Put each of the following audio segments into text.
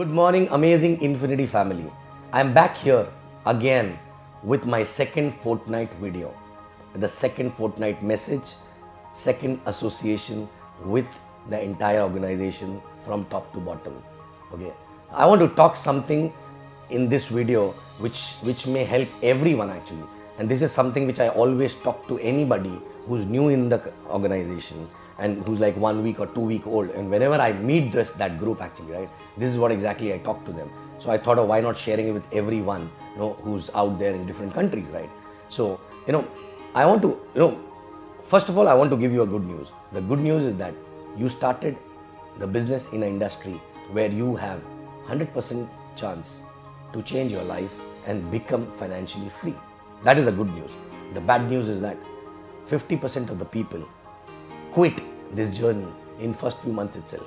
Good morning, amazing Infinity family. I'm back here again with my second fortnight video. The second fortnight message, second association with the entire organization from top to bottom. Okay. I want to talk something in this video which may help everyone actually. And this is something which I always talk to anybody who's new in the organization and who's like 1 week or 2 week old, and whenever I meet that group actually, right, this is what exactly I talk to them. So I thought of why not sharing it with everyone, who's out there in different countries, right? So, I want to, first of all, I want to give you a good news. The good news is that you started the business in an industry where you have 100% chance to change your life and become financially free. That is the good news. The bad news is that 50% of the people quit this journey in first few months itself.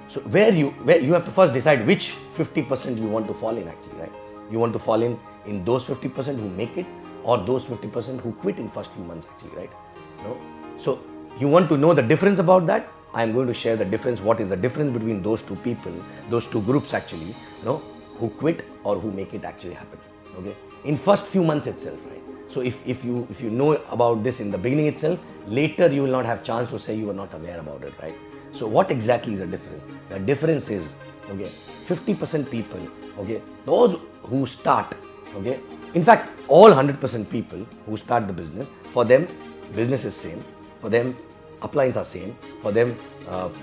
So where you have to first decide which 50% you want to fall in actually, right? You want to fall in those 50% who make it, or those 50% who quit in first few months actually, right? So you want to know the difference about that? I am going to share the difference. What is the difference between those two people, those two groups actually, who quit or who make it actually happen, okay? In first few months itself, right? So if you know about this in the beginning itself, later you will not have chance to say you were not aware about it, right? So what exactly is the difference? The difference is, okay, 50% people, okay, those who start, okay, in fact, all 100% people who start the business, for them, business is same, for them, uplines are same, for them,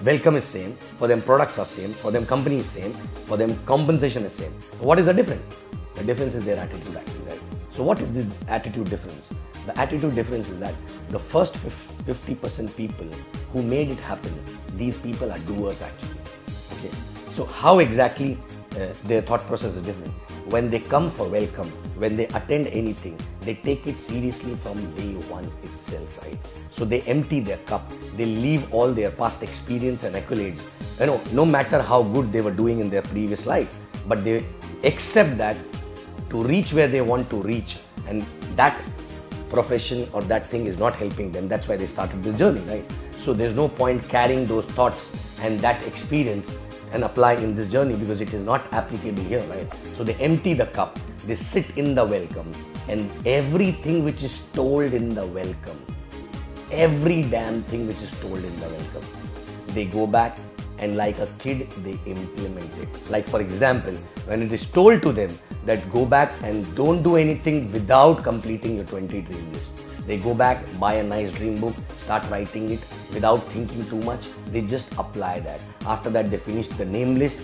welcome is same, for them, products are same, for them, company is same, for them, compensation is same. What is the difference? The difference is their attitude actually, right? So what is this attitude difference? The attitude difference is that the first 50% people who made it happen, these people are doers actually. Okay. So how exactly their thought process is different? When they come for welcome, when they attend anything, they take it seriously from day one itself, right? So they empty their cup, they leave all their past experience and accolades, no matter how good they were doing in their previous life, but they accept that to reach where they want to reach, and that profession or that thing is not helping them. That's why they started this journey, right? So there's no point carrying those thoughts and that experience and apply in this journey because it is not applicable here, right? So they empty the cup, they sit in the welcome, and everything which is told in the welcome, every damn thing which is told in the welcome, they go back and like a kid, they implement it. Like for example, when it is told to them that go back and don't do anything without completing your 20 dream list. They go back, buy a nice dream book, start writing it without thinking too much. They just apply that. After that, they finish the name list,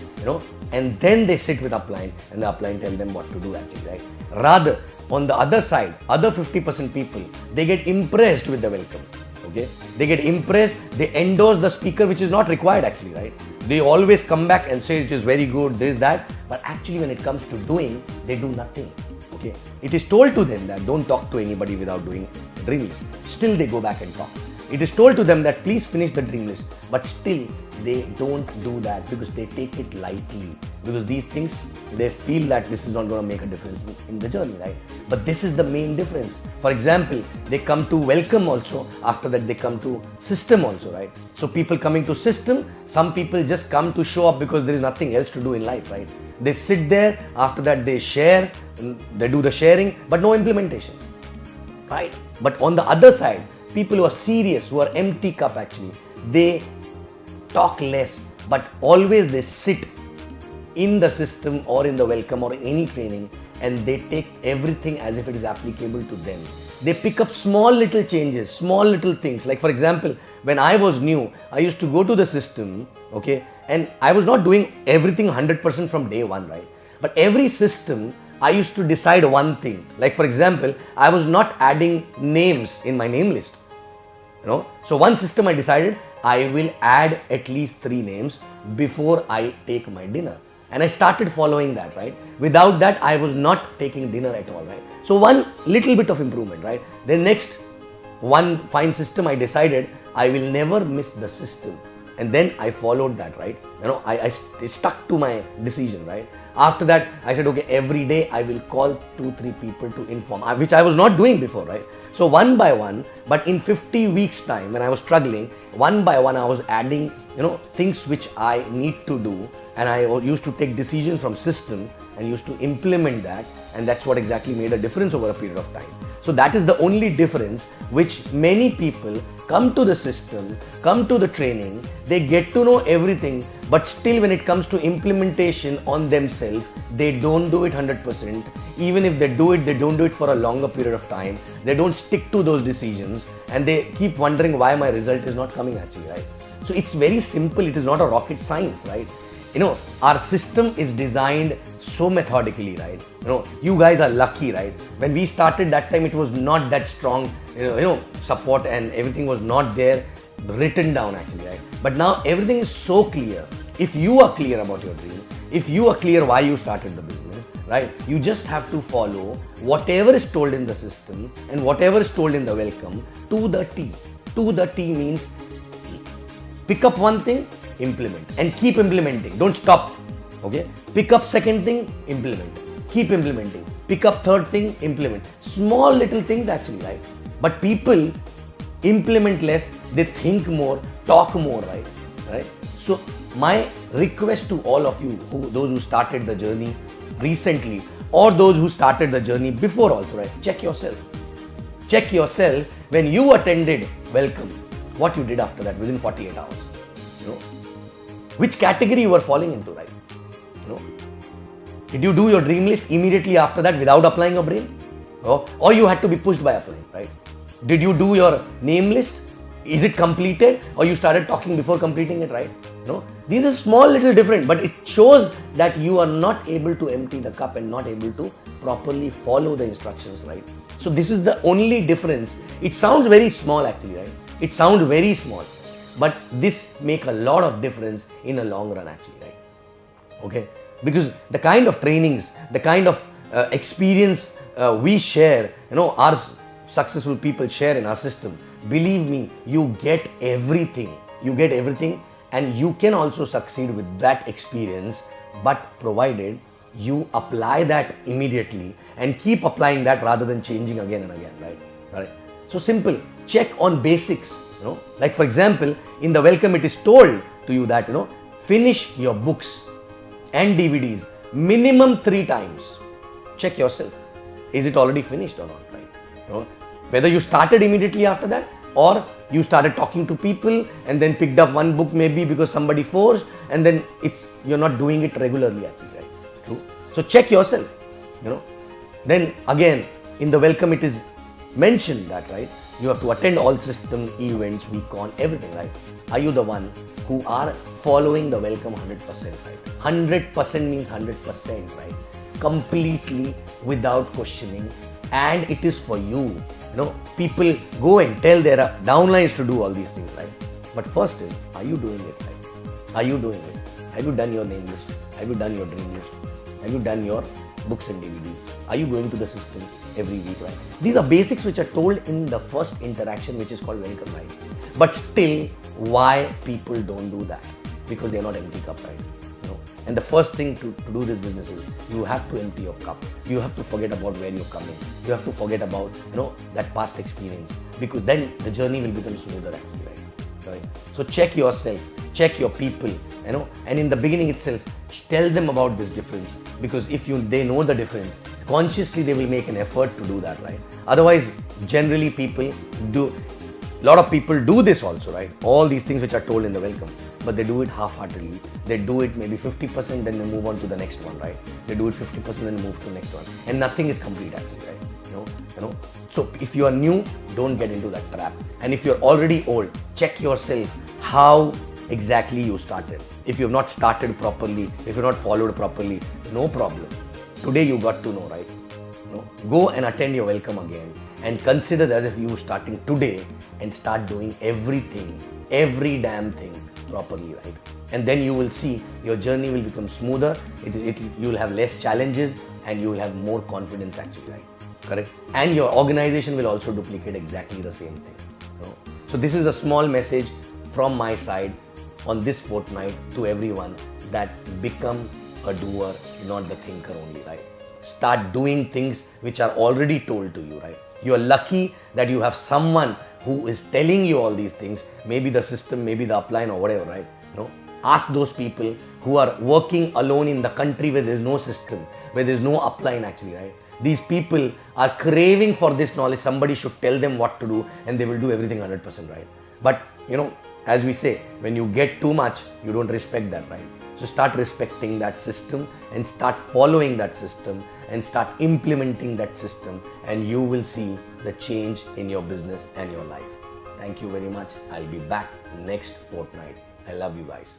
and then they sit with upline and the upline tell them what to do actually, right? Rather, on the other side, other 50% people, they get impressed with the welcome. Okay, they get impressed, they endorse the speaker, which is not required actually, right? They always come back and say it is very good, this, that, but actually when it comes to doing, they do nothing. Okay, it is told to them that don't talk to anybody without doing a dream list. Still they go back and talk. It is told to them that please finish the dream list, but still they don't do that because they take it lightly. Because these things, they feel that this is not going to make a difference in the journey, right? But this is the main difference. For example, they come to welcome also, after that they come to system also, right? So people coming to system, some people just come to show up because there is nothing else to do in life, right? They sit there, after that they share, they do the sharing, but no implementation, right? But on the other side, people who are serious, who are empty cup actually, they talk less, but always they sit in the system or in the welcome or any training, and they take everything as if it is applicable to them. They pick up small little changes, small little things. Like for example, when I was new, I used to go to the system, okay, and I was not doing everything 100% from day one, right? But every system, I used to decide one thing. Like for example, I was not adding names in my name list. So one system I decided I will add at least 3 names before I take my dinner. And I started following that, right? Without that, I was not taking dinner at all, right? So one little bit of improvement, right? Then next, one fine system I decided I will never miss the system. And then I followed that, right? I stuck to my decision, right? After that, I said, okay, every day I will call 2-3 people to inform, which I was not doing before, right? So one by one, but in 50 weeks time, when I was struggling, one by one I was adding, things which I need to do, and I used to take decisions from system and used to implement that, and that's what exactly made a difference over a period of time. So that is the only difference which many people come to the system, come to the training, they get to know everything, but still when it comes to implementation on themselves, they don't do it 100%. Even if they do it, they don't do it for a longer period of time. They don't stick to those decisions, and they keep wondering why my result is not coming actually, right? So it's very simple. It is not a rocket science, right? Our system is designed so methodically, right? You guys are lucky, right? When we started that time, it was not that strong, support, and everything was not there written down actually, right? But now everything is so clear. If you are clear about your dream, if you are clear why you started the business, right? You just have to follow whatever is told in the system and whatever is told in the welcome to the T. To the T means pick up one thing, implement, and keep implementing. Don't stop. Okay? Pick up second thing, implement. Keep implementing. Pick up third thing, implement. Small little things actually, right? But people implement less, they think more, talk more, right? Right? So my request to all of you, those who started the journey recently, or those who started the journey before also, right? Check yourself. Check yourself when you attended welcome, what you did after that within 48 hours. Which category you were falling into, right? Did you do your dream list immediately after that without applying your brain? Or you had to be pushed by applying, right? Did you do your name list? Is it completed? Or you started talking before completing it, right? These are small little different, but it shows that you are not able to empty the cup and not able to properly follow the instructions, right? So this is the only difference. It sounds very small actually, right? It sounds very small, but this make a lot of difference in a long run actually, right? Okay, because the kind of trainings, the kind of experience we share, our successful people share in our system, believe me, you get everything. You get everything, and you can also succeed with that experience, but provided you apply that immediately and keep applying that rather than changing again and again, right? All right. So simple, check on basics, like for example, in the welcome it is told to you that, finish your books and DVDs minimum 3 times. Check yourself. Is it already finished or not, right? Whether you started immediately after that, or you started talking to people and then picked up one book maybe because somebody forced, and then you're not doing it regularly actually, right? True. So check yourself, Then again, in the welcome it is mentioned that, right, you have to attend all system events, week-on, everything, right? Are you the one who are following the welcome 100%, right? 100% means 100%, right? Completely without questioning, and it is for you. People go and tell their downlines to do all these things, right? But first is, are you doing it, right? Are you doing it? Have you done your name list? Have you done your dream list? Have you done your books and DVDs? Are you going to the system every week, right? These are basics which are told in the first interaction, which is called welcome, right? But still, why people don't do that? Because they are not empty cup, right? And the first thing to do this business is you have to empty your cup. You have to forget about where you're coming. You have to forget about that past experience, because then the journey will become smoother actually, right? So check yourself, check your people, and in the beginning itself, tell them about this difference, because if they know the difference, consciously they will make an effort to do that, right? Otherwise, generally a lot of people do this also, right? All these things which are told in the welcome, but they do it half-heartedly. They do it maybe 50%, then they move on to the next one, right? They do it 50%, then move to the next one, and nothing is complete actually, right? So if you are new, don't get into that trap. And if you're already old, check yourself how exactly you started. If you have not started properly, if you're not followed properly, no problem. Today you got to know, right? Go and attend your welcome again, and consider that as if you were starting today, and start doing everything, every damn thing properly, right? And then you will see your journey will become smoother. You will have less challenges, and you will have more confidence actually, right? Correct? And your organization will also duplicate exactly the same thing. So this is a small message from my side on this fortnight to everyone, that become a doer, not the thinker only, right? Start doing things which are already told to you, right? You're lucky that you have someone who is telling you all these things, maybe the system, maybe the upline or whatever, right? Ask those people who are working alone in the country where there's no system, where there's no upline actually, right? These people are craving for this knowledge. Somebody should tell them what to do and they will do everything 100%, right? But as we say, when you get too much, you don't respect that, right? So start respecting that system and start following that system and start implementing that system, and you will see the change in your business and your life. Thank you very much. I'll be back next fortnight. I love you guys.